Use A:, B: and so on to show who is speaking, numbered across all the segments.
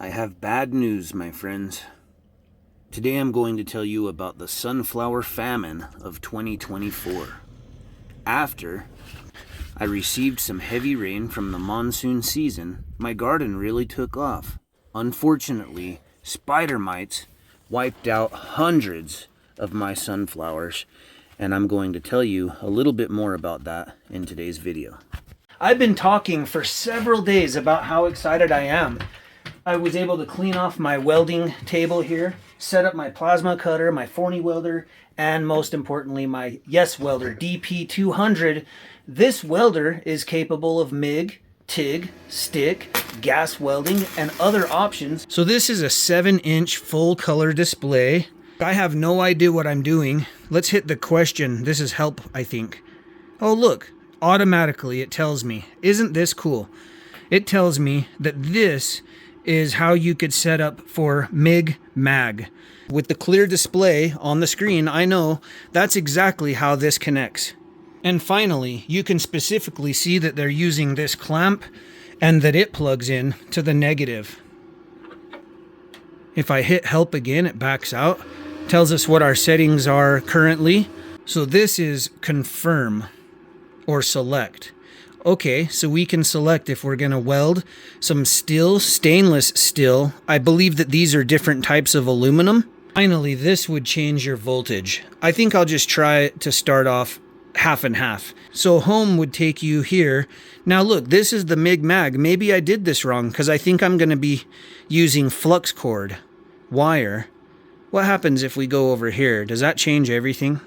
A: I have bad news, my friends. Today I'm going to tell you about the sunflower famine of 2024. After I received some heavy rain from the monsoon season, my garden really took off. Unfortunately, spider mites wiped out hundreds of my sunflowers, and I'm going to tell you a little bit more about that in today's video.
B: I've been talking for several days about how excited I am. I was able to clean off my welding table here, set up my plasma cutter, my Forney welder, and most importantly, my YesWelder DP200. This welder is capable of MIG, TIG, stick, gas welding, and other options. So this is a 7-inch full color display. I have no idea what I'm doing. Let's hit the question. This is help, I think. Oh, look, automatically it tells me. Isn't this cool? It tells me that this is how you could set up for MIG mag. With the clear display on the screen, I know that's exactly how this connects. And finally, you can specifically see that they're using this clamp and that it plugs in to the negative. If I hit help again, it backs out. Tells us what our settings are currently. So this is confirm or select. Okay, so we can select if we're going to weld some steel, stainless steel. I believe that these are different types of aluminum. Finally, this would change your voltage. I think I'll just try to start off half and half. So home would take you here. Now look, this is the MIG mag. Maybe I did this wrong because I think I'm going to be using flux cord wire. What happens if we go over here? Does that change everything?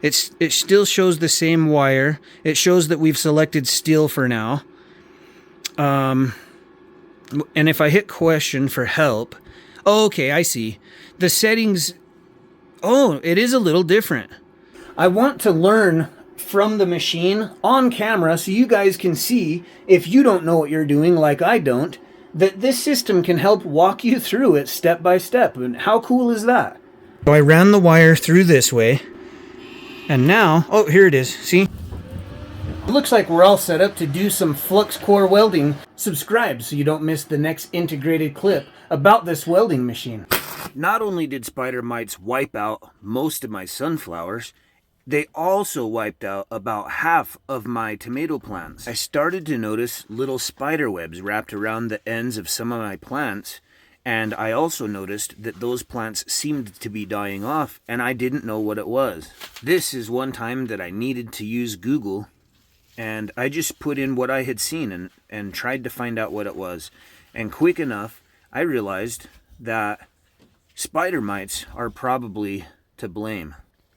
B: It still shows the same wire. It shows that we've selected steel for now. And if I hit question for help, oh, okay, I see. The settings, oh, it is a little different. I want to learn from the machine on camera so you guys can see, if you don't know what you're doing like I don't, that this system can help walk you through it step by step. And how cool is that? So I ran the wire through this way. And now, oh, here it is. See? It looks like we're all set up to do some flux core welding. Subscribe so you don't miss the next integrated clip about this welding machine.
A: Not only did spider mites wipe out most of my sunflowers, they also wiped out about half of my tomato plants. I started to notice little spider webs wrapped around the ends of some of my plants, and I also noticed that those plants seemed to be dying off, and I didn't know what it was. This is one time that I needed to use Google, and I just put in what I had seen and tried to find out what it was. And quick enough, I realized that spider mites are probably to blame.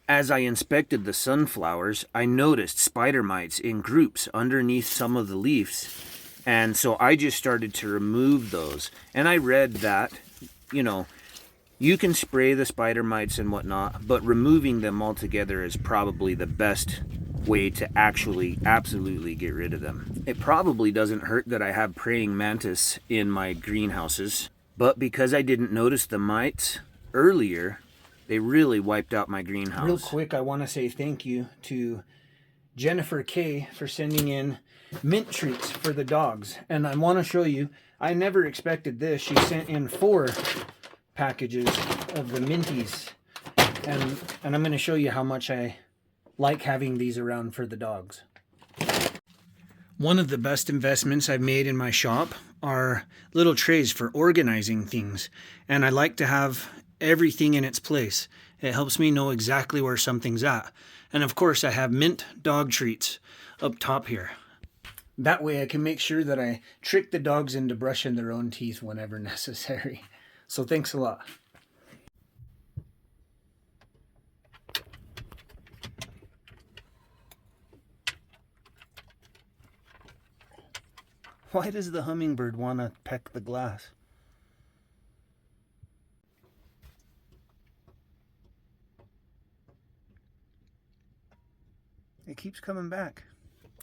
A: As I inspected the sunflowers, I noticed spider mites in groups underneath some of the leaves. And so I just started to remove those. And I read that, you can spray the spider mites and whatnot, but removing them altogether is probably the best way to actually absolutely get rid of them. It probably doesn't hurt that I have praying mantis in my greenhouses, but because I didn't notice the mites earlier, they really wiped out my greenhouse.
B: Real quick, I want to say thank you to Jennifer K for sending in mint treats for the dogs. And I want to show you, I never expected this. She sent in 4 packages of the minties. And I'm going to show you how much I like having these around for the dogs. One of the best investments I've made in my shop are little trays for organizing things. And I like to have everything in its place. It helps me know exactly where something's at. And of course I have mint dog treats up top here. That way I can make sure that I trick the dogs into brushing their own teeth whenever necessary. So thanks a lot. Why does the hummingbird want to peck the glass? It keeps coming back.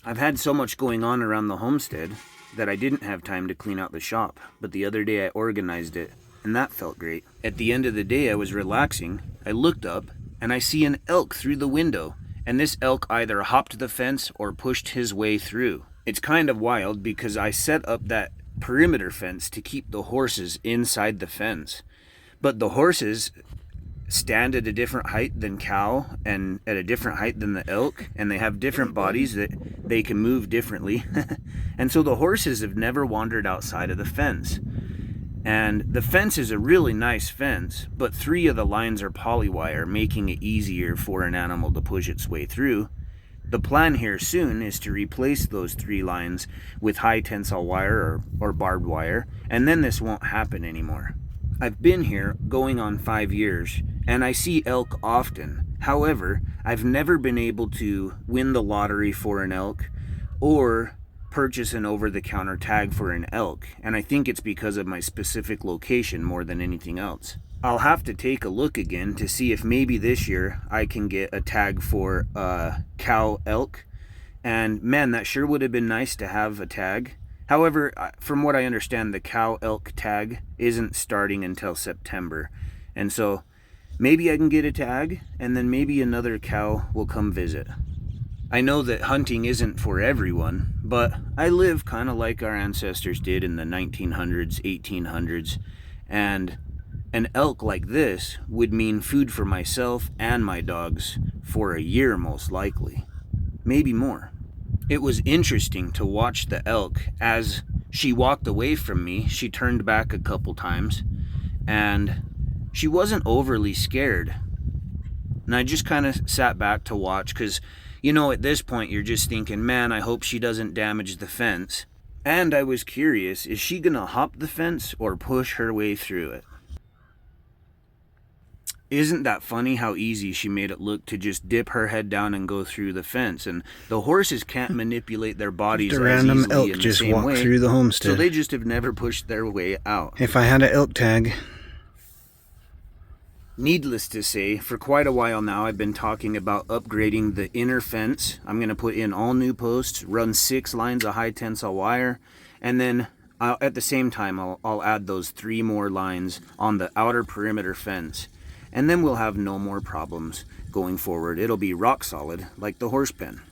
A: I've had so much going on around the homestead that I didn't have time to clean out the shop, but the other day I organized it, and that felt great. At the end of the day, I was relaxing. I looked up, and I see an elk through the window, and this elk either hopped the fence or pushed his way through. It's kind of wild because I set up that perimeter fence to keep the horses inside the fence. But the horses stand at a different height than cow and at a different height than the elk, and they have different bodies that they can move differently. And so the horses have never wandered outside of the fence. And the fence is a really nice fence, but 3 of the lines are polywire, making it easier for an animal to push its way through. The plan here soon is to replace those 3 lines with high tensile wire or barbed wire, and then this won't happen anymore. I've been here going on 5 years, and I see elk often. However, I've never been able to win the lottery for an elk or purchase an over-the-counter tag for an elk, and I think it's because of my specific location more than anything else. I'll have to take a look again to see if maybe this year I can get a tag for a cow elk, and man, that sure would have been nice to have a tag. However, from what I understand, the cow elk tag isn't starting until September, and so maybe I can get a tag, and then maybe another cow will come visit. I know that hunting isn't for everyone, but I live kind of like our ancestors did in the 1900s, 1800s, and an elk like this would mean food for myself and my dogs for a year most likely, maybe more. It was interesting to watch the elk. As she walked away from me, she turned back a couple times, and she wasn't overly scared. And I just kind of sat back to watch because, you know, at this point you're just thinking, man, I hope she doesn't damage the fence. And I was curious, is she gonna hop the fence or push her way through it? Isn't that funny how easy she made it look to just dip her head down and go through the fence? And the horses can't manipulate their bodies
C: The
A: as
C: random
A: easily
C: elk
A: in the
C: just
A: same
C: walk
A: way,
C: through the
A: so
C: homestead.
A: they just have never pushed their way out.
C: If I had an elk tag,
A: Needless to say, for quite a while now, I've been talking about upgrading the inner fence. I'm going to put in all new posts, run 6 lines of high tensile wire, and then at the same time, I'll add those 3 more lines on the outer perimeter fence. And then we'll have no more problems going forward. It'll be rock solid like the horse pen.